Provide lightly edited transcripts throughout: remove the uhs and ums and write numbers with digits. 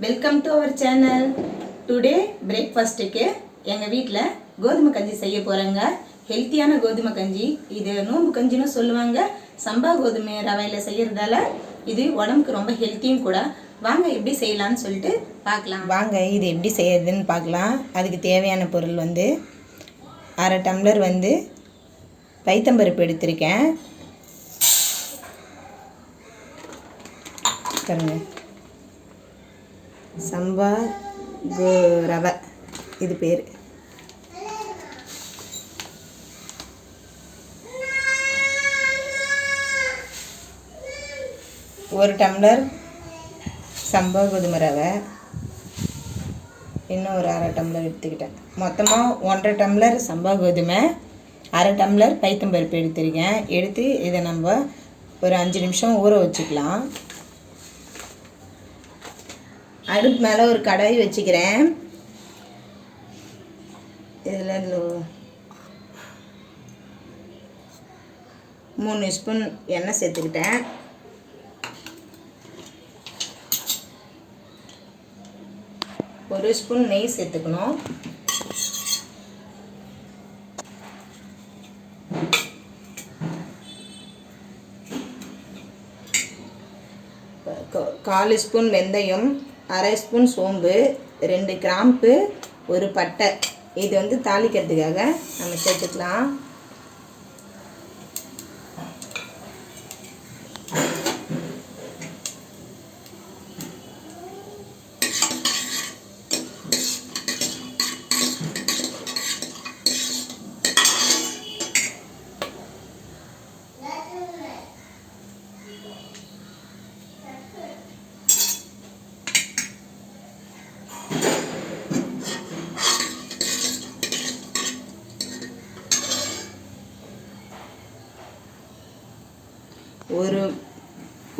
Welcome to our channel. Today பிரேக்ஃபாஸ்ட்டுக்கு எங்கள் வீட்டில் கோதுமை கஞ்சி செய்ய போகிறேங்க. ஹெல்த்தியான கோதுமை கஞ்சி. இது நோம்பு கஞ்சின்னு சொல்லுவாங்க. சம்பா கோதுமை ரவையில் செய்கிறதால இது உடம்புக்கு ரொம்ப ஹெல்த்தியும் கூட. வாங்க எப்படி செய்யலான்னு சொல்லிட்டு பார்க்கலாம். வாங்க இது எப்படி செய்யறதுன்னு பார்க்கலாம். அதுக்கு தேவையான பொருள் அரை டம்ளர் பைத்தம்பருப்பு எடுத்திருக்கேன். பாருங்க, சம்பா ரவை இது பேர். ஒரு டம்ளர் சம்பா கோதுமை ரவை, இன்னும் ஒரு அரை டம்ளர் எடுத்துக்கிட்டேன். மொத்தமாக 1.5 டம்ளர் சம்பா கோதுமை, அரை டம்ளர் பைத்தம்பருப்பு எடுத்துருக்கேன். எடுத்து இதை நம்ம ஒரு 5 நிமிஷம் ஊற வச்சுக்கலாம். அடுப்பு மேலே ஒரு கடாய் வச்சுக்கிறேன். இதில் 3 ஸ்பூன் எண்ணெய் சேர்த்துக்கிட்டேன். ஒரு ஸ்பூன் நெய் சேர்த்துக்கணும். கால் ஸ்பூன் வெந்தயம், அரை ஸ்பூன் சோம்பு, 2 கிராம்பு, ஒரு பட்டை. இது தாளிக்கிறதுக்காக நம்ம சேர்த்துக்கலாம்.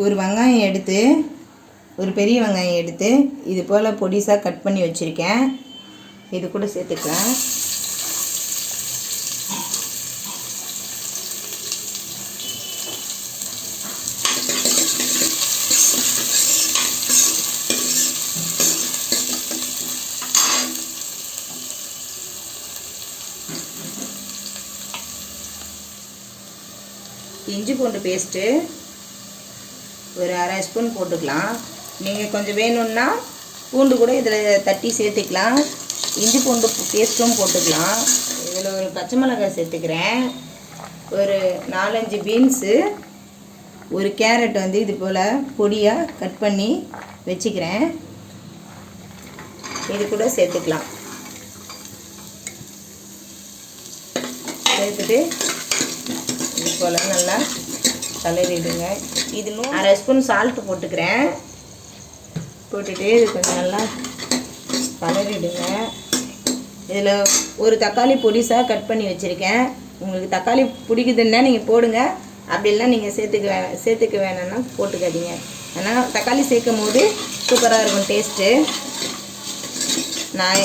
ஒரு வெங்காயம் எடுத்து, ஒரு பெரிய வெங்காயம் எடுத்து இது போல் பொடிசாக கட் பண்ணி வச்சுருக்கேன். இது கூட சேர்த்துக்கலாம். இஞ்சி பூண்டு பேஸ்ட்டு ஒரு அரை ஸ்பூன் போட்டுக்கலாம். நீங்கள் கொஞ்சம் வேணும்னா பூண்டு கூட இதில் தட்டி சேர்த்துக்கலாம். இஞ்சி பூண்டு பேஸ்ட்டும் போட்டுக்கலாம். இதில் ஒரு பச்சை மிளகாய் சேர்த்துக்கிறேன். ஒரு 4-5 பீன்ஸு, ஒரு கேரட் இது போல் பொடியாக கட் பண்ணி வச்சுக்கிறேன். இது கூட சேர்த்துக்கலாம். சேர்த்துட்டு இது போல் நல்லா கலரிடுங்க. இது அரை ஸ்பூன் சால்ட்டு போட்டுக்கிறேன். போட்டுட்டு இது கொஞ்சம் நல்லா கலரிடுங்க. இதில் ஒரு தக்காளி பொடிசாக கட் பண்ணி வச்சுருக்கேன். உங்களுக்கு தக்காளி பிடிக்குதுன்னா நீங்கள் போடுங்க. அப்படி இல்லைனா நீங்கள் சேர்த்துக்க வேணும்னா போட்டுக்காதீங்க. ஆனால் தக்காளி சேர்க்கும் போது சூப்பராக இருக்கும் டேஸ்ட்டு. நான்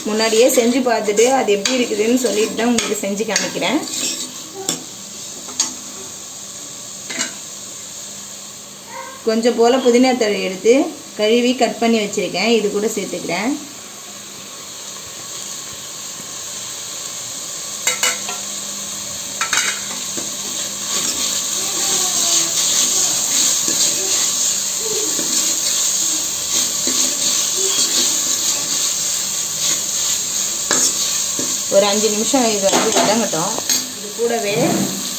முன்னாடியே செஞ்சு பார்த்துட்டு அது எப்படி இருக்குதுன்னு சொல்லிட்டு தான் உங்களுக்கு செஞ்சு காமிக்கிறேன். கொஞ்சம் போல் புதினா தழை எடுத்து கழுவி கட் பண்ணி வச்சுருக்கேன். இது கூட சேர்த்துக்கிறேன். ஒரு 5 நிமிஷம் இது வதங்கட்டும். இது கூடவே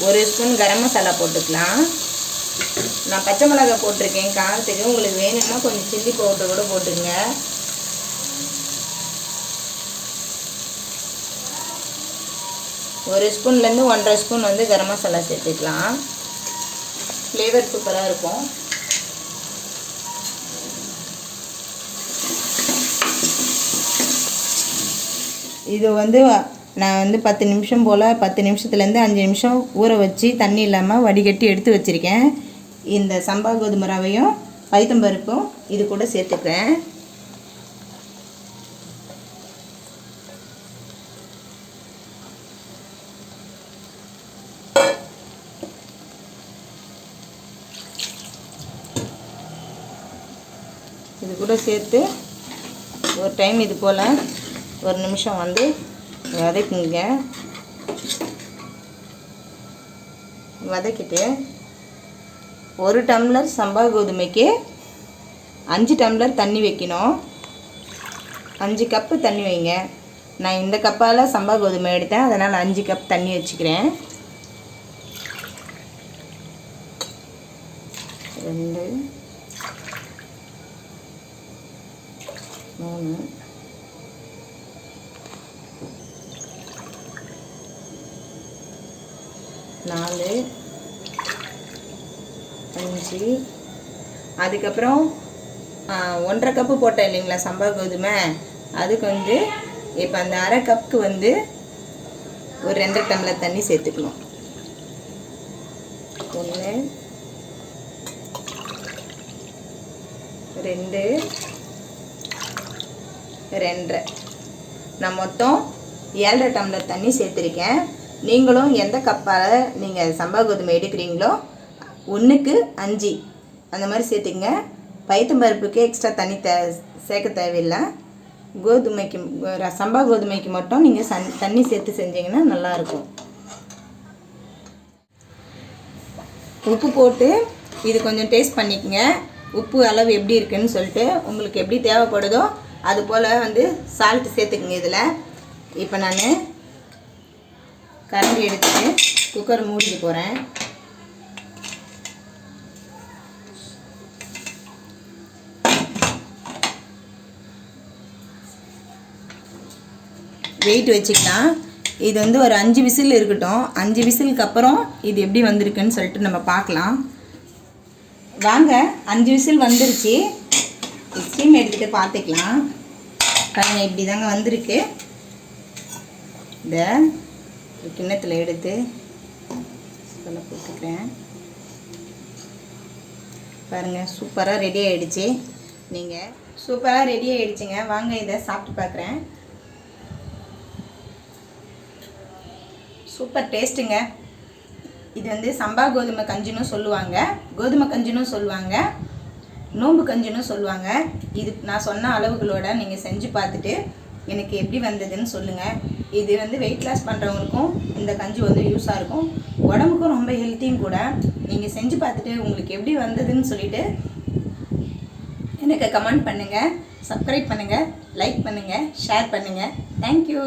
ஒரு ஸ்பூன் கரம் மசாலா போட்டுக்கலாம். நான் பச்சை மிளகாய் போட்டிருக்கேன் காரத்துக்கு. உங்களுக்கு வேணும்னா கொஞ்சம் சில்லி பவுடர் கூட போட்டுங்க. ஒரு ஸ்பூன்லேருந்து 1.5 ஸ்பூன் கரம் மசாலா சேர்த்துக்கலாம். ஃப்ளேவர் சூப்பராக இருக்கும். இது நான் 10 நிமிஷம் போல் 10 நிமிஷத்துலேருந்து 5 நிமிஷம் ஊற வச்சு தண்ணி இல்லாமல் வடிகட்டி எடுத்து வச்சுருக்கேன். இந்த சம்பா கோதுமை ரவையும் பைத்தம்பருப்பும் இது கூட சேர்த்துக்கிறேன். இது கூட சேர்த்து ஒரு டைம் இது போல் ஒரு நிமிஷம் வந்து வதக்குங்க. வதக்கிட்டு 1 டம்ளர் சம்பா கோதுமைக்கு 5 டம்ளர் தண்ணி வைக்கணும். 5 கப்பு தண்ணி வைங்க. நான் இந்த கப்பால் சம்பா கோதுமை எடுத்தேன், அதனால் 5 கப் தண்ணி வச்சுக்கிறேன். 2 3 4 5. அதுக்கப்புறம் 1.5 கப்பு போட்டேன் இல்லைங்களா சம்பா கோதுமை, அதுக்கு வந்து இப்போ அந்த அரை கப்புக்கு வந்து ஒரு 2 டம்ளர் தண்ணி சேர்த்துக்கணும். 1 2 2.5. நான் மொத்தம் 7.5 டம்ளர் தண்ணி சேர்த்துருக்கேன். நீங்களும் எந்த கப்பால் நீங்கள் சம்பா கோதுமை எடுக்கிறீங்களோ 1க்கு 5 அந்த மாதிரி சேர்த்துங்க. பைத்தம்பருப்புக்கு எக்ஸ்ட்ரா தண்ணி சேர்க்க தேவையில்லை. கோதுமைக்கு சம்பா கோதுமைக்கு மட்டும் நீங்கள் தண்ணி சேர்த்து செஞ்சீங்கன்னா நல்லாயிருக்கும். உப்பு போட்டு இது கொஞ்சம் டேஸ்ட் பண்ணிக்கங்க. உப்பு அளவு எப்படி இருக்குன்னு சொல்லிட்டு உங்களுக்கு எப்படி தேவைப்படுதோ அது போல் வந்து சால்ட்டு சேர்த்துக்குங்க இதில். இப்போ நான் கரண்டி எடுத்துட்டு குக்கர் மூடிட்டு போகிறேன். வெயிட் வச்சுக்கலாம். இது வந்து ஒரு 5 விசில் இருக்கட்டும். 5 விசிலுக்கு அப்புறம் இது எப்படி வந்திருக்குன்னு சொல்லிட்டு நம்ம பார்க்கலாம். வாங்க, 5 விசில் வந்துருச்சு. ஸ்டீம் எடுத்துகிட்டு பார்த்துக்கலாம். பாருங்க, இப்படி தாங்க வந்திருக்கு. இதை கிண்ணத்தில் எடுத்து சொல்ல போட்டுக்கிறேன். பாருங்கள், சூப்பராக ரெடி ஆகிடுச்சு. நீங்கள் சூப்பராக ரெடி ஆகிடுச்சிங்க. வாங்க இதை சாப்பிட்டு பார்க்குறேன். சூப்பர் டேஸ்ட்டுங்க. இது வந்து சம்பா கோதுமை கஞ்சின்னு சொல்லுவாங்க, கோதுமை கஞ்சின்னு சொல்லுவாங்க, நோம்பு கஞ்சின்னு சொல்லுவாங்க. இது நான் சொன்ன அளவுகளோட நீங்கள் செஞ்சு பார்த்துட்டு எனக்கு எப்படி வந்ததுன்னு சொல்லுங்கள். இது வந்து வெயிட் லாஸ் பண்ணுறவங்களுக்கும் இந்த கஞ்சி வந்து யூஸாக இருக்கும். உடம்புக்கும் ரொம்ப ஹெல்த்தியும் கூட. நீங்கள் செஞ்சு பார்த்துட்டு உங்களுக்கு எப்படி வந்ததுன்னு சொல்லிவிட்டு எனக்கு கமெண்ட் பண்ணுங்கள், சப்ஸ்கிரைப் பண்ணுங்கள், லைக் பண்ணுங்கள், ஷேர் பண்ணுங்கள். தேங்க்யூ.